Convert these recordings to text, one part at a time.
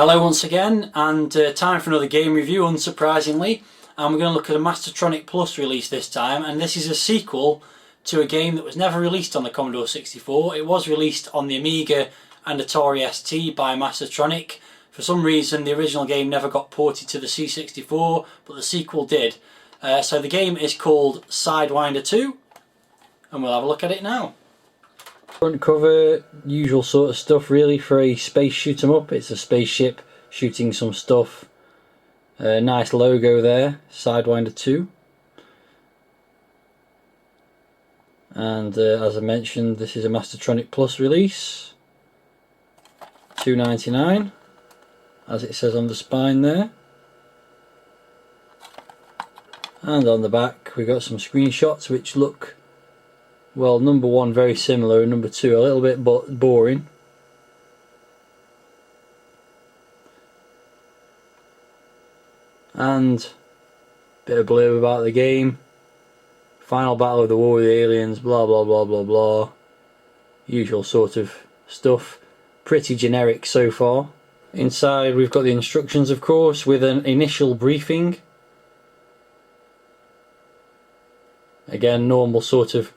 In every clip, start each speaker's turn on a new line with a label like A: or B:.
A: Hello once again, and time for another game review, unsurprisingly. And we're going to look at a Mastertronic Plus release this time, and this is a sequel to a game that was never released on the Commodore 64. It was released on the Amiga and Atari ST by Mastertronic. For some reason the original game never got ported to the C64, but the sequel did. So the game is called Sidewinder II, and we'll have a look at it now. Front cover, usual sort of stuff really for a space shoot 'em up. It's a spaceship shooting some stuff. Nice logo there, Sidewinder II. And as I mentioned, this is a Mastertronic Plus release. $2.99, as it says on the spine there. And on the back we've got some screenshots which look, well, number one very similar, and number two a little bit boring. And a bit of blurb about the game. Final battle of the war with the aliens, blah blah blah blah blah. Usual sort of stuff. Pretty generic so far. Inside we've got the instructions, of course, with an initial briefing. Again, normal sort of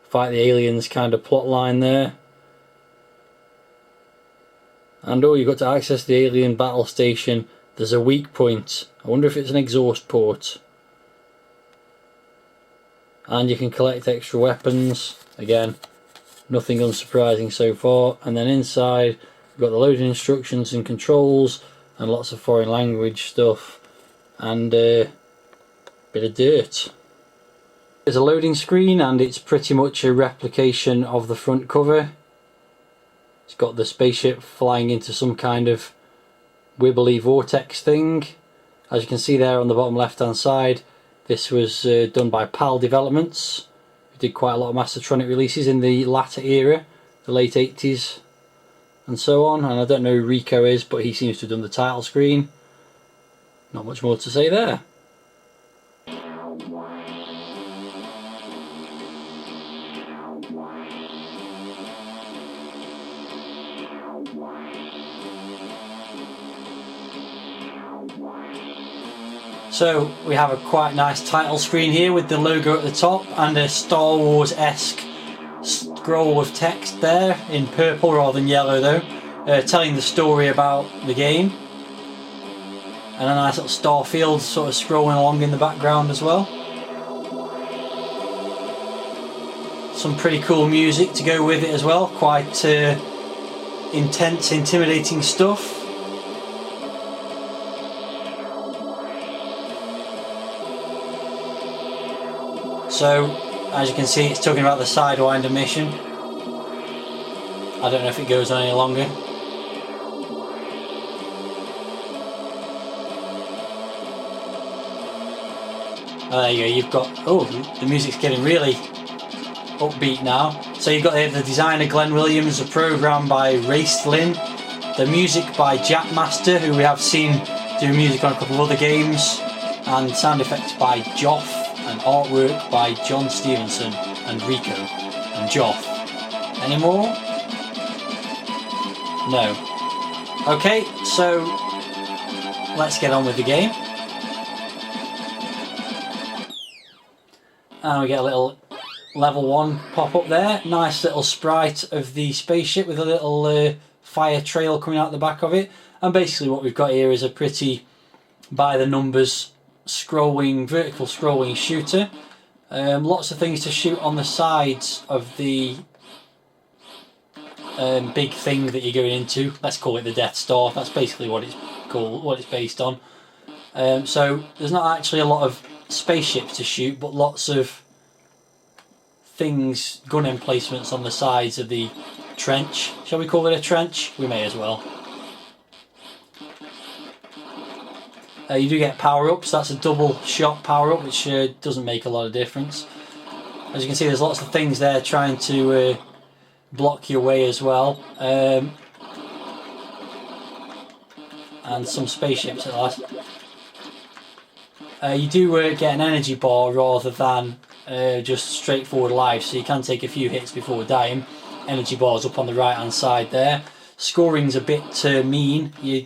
A: fight the aliens kind of plot line there. And you've got to access the alien battle station. There's a weak point. I wonder if it's an exhaust port. And you can collect extra weapons. Again, nothing unsurprising so far. And then inside we've got the loading instructions and controls, and lots of foreign language stuff, and a bit of dirt. There's a loading screen, and it's pretty much a replication of the front cover. It's got the spaceship flying into some kind of wibbly vortex thing. As you can see there on the bottom left hand side, this was done by PAL Developments, who did quite a lot of Mastertronic releases in the latter era, the late 80s and so on. And I don't know who Rico is, but he seems to have done the title screen. Not much more to say there. So we have a quite nice title screen here with the logo at the top and a Star Wars-esque scroll with text there in purple rather than yellow though, telling the story about the game. And a nice little star field sort of scrolling along in the background as well. Some pretty cool music to go with it as well, quite intense, intimidating stuff. So, as you can see, it's talking about the Sidewinder mission. I don't know if it goes on any longer. Oh, there you go, you've got... Oh, the music's getting really upbeat now. So you've got the designer Glenn Williams, the program by Race Lynn, the music by Jack Master, who we have seen do music on a couple of other games, and sound effects by Joff, and artwork by John Stevenson and Rico and Joff. Any more? No. Okay, so let's get on with the game. And we get a little level 1 pop up there. Nice little sprite of the spaceship with a little fire trail coming out the back of it. And basically what we've got here is a pretty by the numbers vertical scrolling shooter. Lots of things to shoot on the sides of the big thing that you're going into. Let's call it the Death Star. That's basically what it's called, what it's based on. So there's not actually a lot of spaceships to shoot, but lots of things, gun emplacements on the sides of the trench. Shall we call it a trench? We may as well. You do get power-ups. That's a double shot power-up, which doesn't make a lot of difference. As you can see, there's lots of things there trying to block your way as well. And some spaceships at last. You do get an energy bar rather than just straightforward life, so you can take a few hits before dying. Energy bars up on the right hand side there. Scoring's a bit mean. You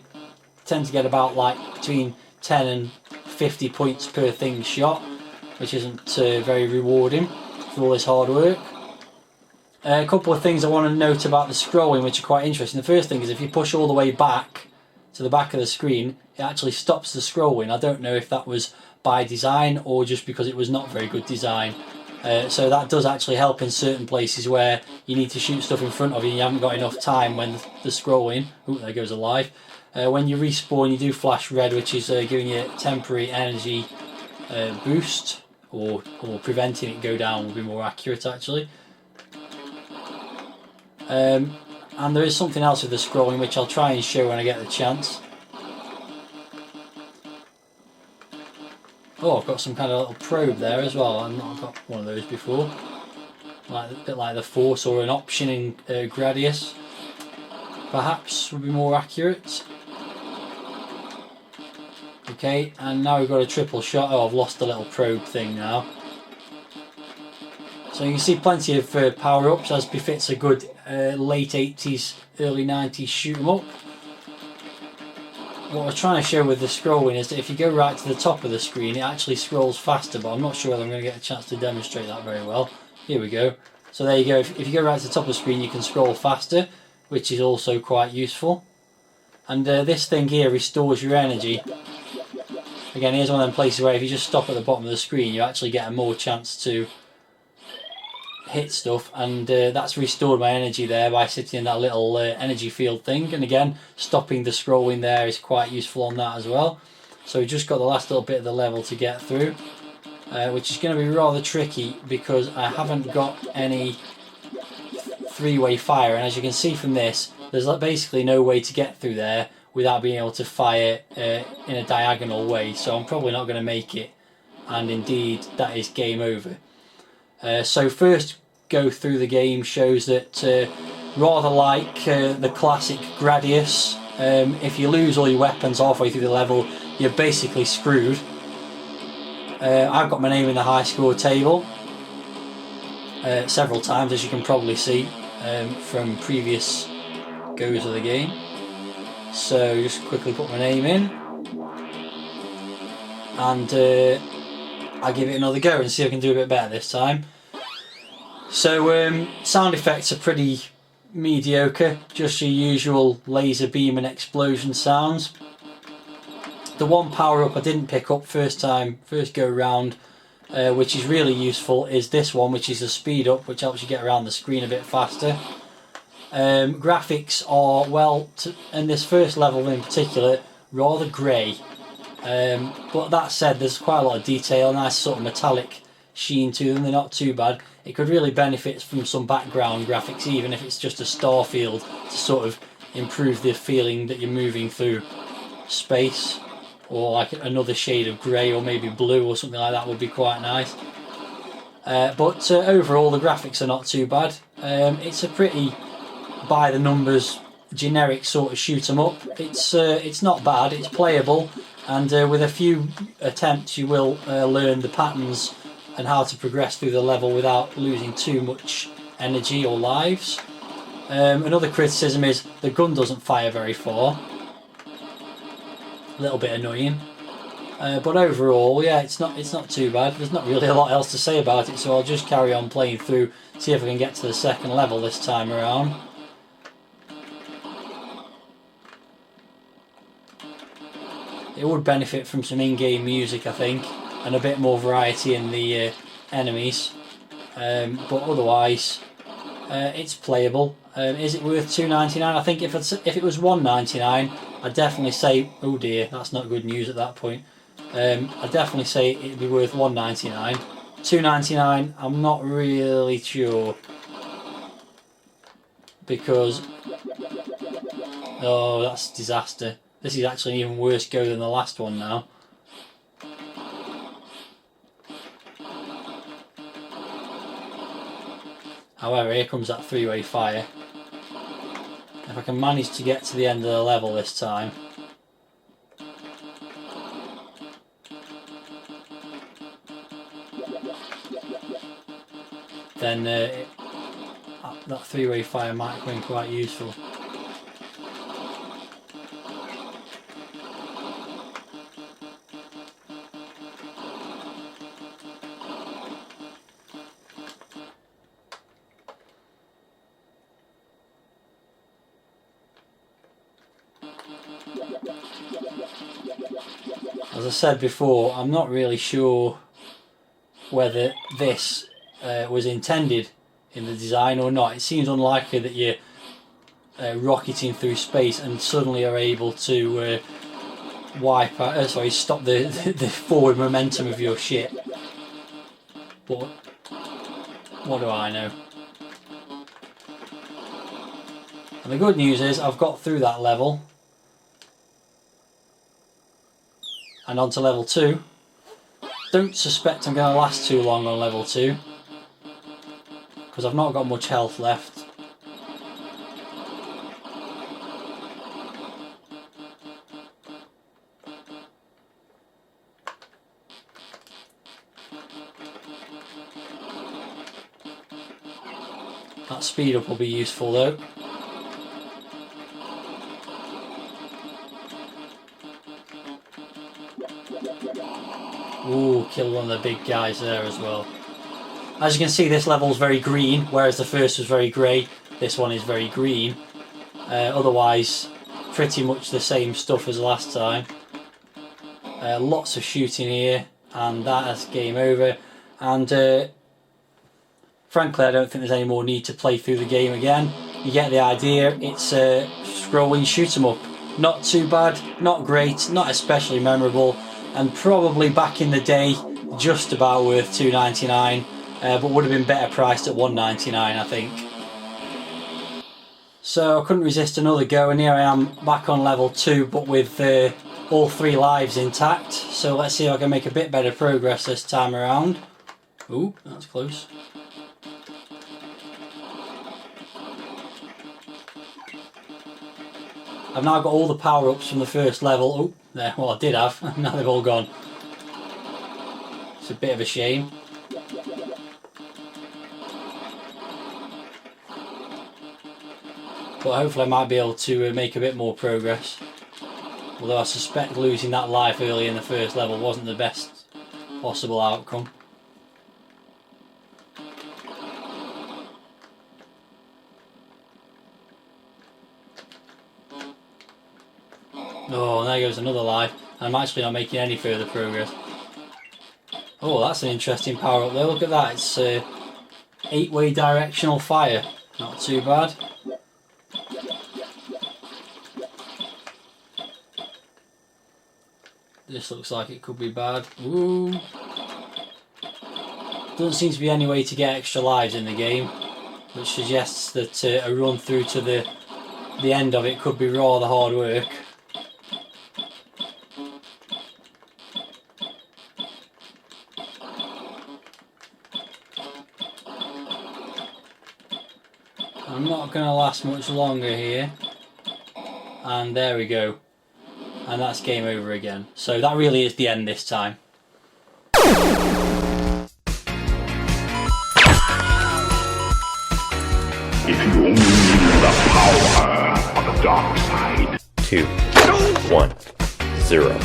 A: tend to get about like between 10 and 50 points per thing shot, which isn't very rewarding for all this hard work. A couple of things I want to note about the scrolling which are quite interesting. The first thing is if you push all the way back to the back of the screen, it actually stops the scrolling. I don't know if that was by design or just because it was not very good design. So that does actually help in certain places where you need to shoot stuff in front of you and you haven't got enough time when the scrolling. Ooh, there goes a live. When you respawn, you do flash red, which is giving you temporary energy boost, or preventing it go down would be more accurate actually. And there is something else with the scrolling which I'll try and show when I get the chance. Oh, I've got some kind of little probe there as well. I've not got one of those before. A bit like the Force, or an option in Gradius, perhaps, would be more accurate. Okay, and now we've got a triple shot. Oh, I've lost the little probe thing now. So you can see plenty of power-ups, as befits a good late 80s, early 90s shoot 'em up. What we're trying to show with the scrolling is that if you go right to the top of the screen, it actually scrolls faster, but I'm not sure whether I'm going to get a chance to demonstrate that very well. Here we go. So there you go. If you go right to the top of the screen, you can scroll faster, which is also quite useful. And this thing here restores your energy. Again, here's one of them places where if you just stop at the bottom of the screen, you actually get a more chance to hit stuff, and that's restored my energy there by sitting in that little energy field thing. And again, stopping the scrolling there is quite useful on that as well. So we've just got the last little bit of the level to get through, which is going to be rather tricky because I haven't got any three-way fire, and as you can see from this, there's basically no way to get through there without being able to fire in a diagonal way, so I'm probably not going to make it, and indeed that is game over. So first go through the game shows that rather like the classic Gradius, if you lose all your weapons halfway through the level, you're basically screwed. I've got my name in the high score table several times, as you can probably see from previous goes of the game. So just quickly put my name in, and I'll give it another go and see if I can do a bit better this time. So sound effects are pretty mediocre, just your usual laser beam and explosion sounds. The one power up I didn't pick up first go round, which is really useful, is this one, which is the speed up, which helps you get around the screen a bit faster. Graphics are, well, in this first level in particular, rather grey. But that said, there's quite a lot of detail, nice sort of metallic sheen to them. They're not too bad. It could really benefit from some background graphics, even if it's just a star field, to sort of improve the feeling that you're moving through space, or like another shade of grey or maybe blue or something like that would be quite nice. But overall the graphics are not too bad. It's a pretty by the numbers generic sort of shoot 'em up. It's not bad, it's playable, and with a few attempts you will learn the patterns and how to progress through the level without losing too much energy or lives. Another criticism is the gun doesn't fire very far. A little bit annoying. But overall, yeah, it's not too bad. There's not really a lot else to say about it, so I'll just carry on playing through, see if I can get to the second level this time around. It would benefit from some in-game music, I think, and a bit more variety in the enemies. But otherwise, it's playable. Is it worth $2.99? I think if it was $1.99, I'd definitely say, oh dear, that's not good news at that point. I'd definitely say it'd be worth $1.99. $2.99, I'm not really sure, because oh, that's a disaster. This is actually an even worse go than the last one now. However, here comes that three-way fire. If I can manage to get to the end of the level this time. Then that three-way fire might come in quite useful. I said before, I'm not really sure whether this was intended in the design or not. It seems unlikely that you're rocketing through space and suddenly are able to stop the forward momentum of your ship. But what do I know? And the good news is I've got through that level and on to level 2. Don't suspect I'm going to last too long on level 2 because I've not got much health left. That speed up will be useful though. Ooh, killed one of the big guys there as well. As you can see, this level is very green, whereas the first was very grey. This one is very green. Otherwise, pretty much the same stuff as last time. Lots of shooting here, and that is game over. And frankly, I don't think there's any more need to play through the game again. You get the idea. It's a scrolling shoot 'em up. Not too bad, not great, not especially memorable, and probably back in the day just about worth $2.99, but would have been better priced at $1.99, I think. So I couldn't resist another go, and here I am back on level 2, but with all 3 lives intact. So let's see if I can make a bit better progress this time around. Ooh, that's close. I've now got all the power-ups from the first level. Oh, there, well I did have, now they've all gone. It's a bit of a shame. But hopefully I might be able to make a bit more progress. Although I suspect losing that life early in the first level wasn't the best possible outcome. Oh, there goes another life. I'm actually not making any further progress. Oh, that's an interesting power up there. Look at that. It's 8-way directional fire. Not too bad. This looks like it could be bad. Ooh. Doesn't seem to be any way to get extra lives in the game, which suggests that a run through to the end of it could be rather hard work. I'm not going to last much longer here, and there we go, and that's game over again. So that really is the end this time.
B: If you only knew the power of the dark side.
C: 2, 1, 0.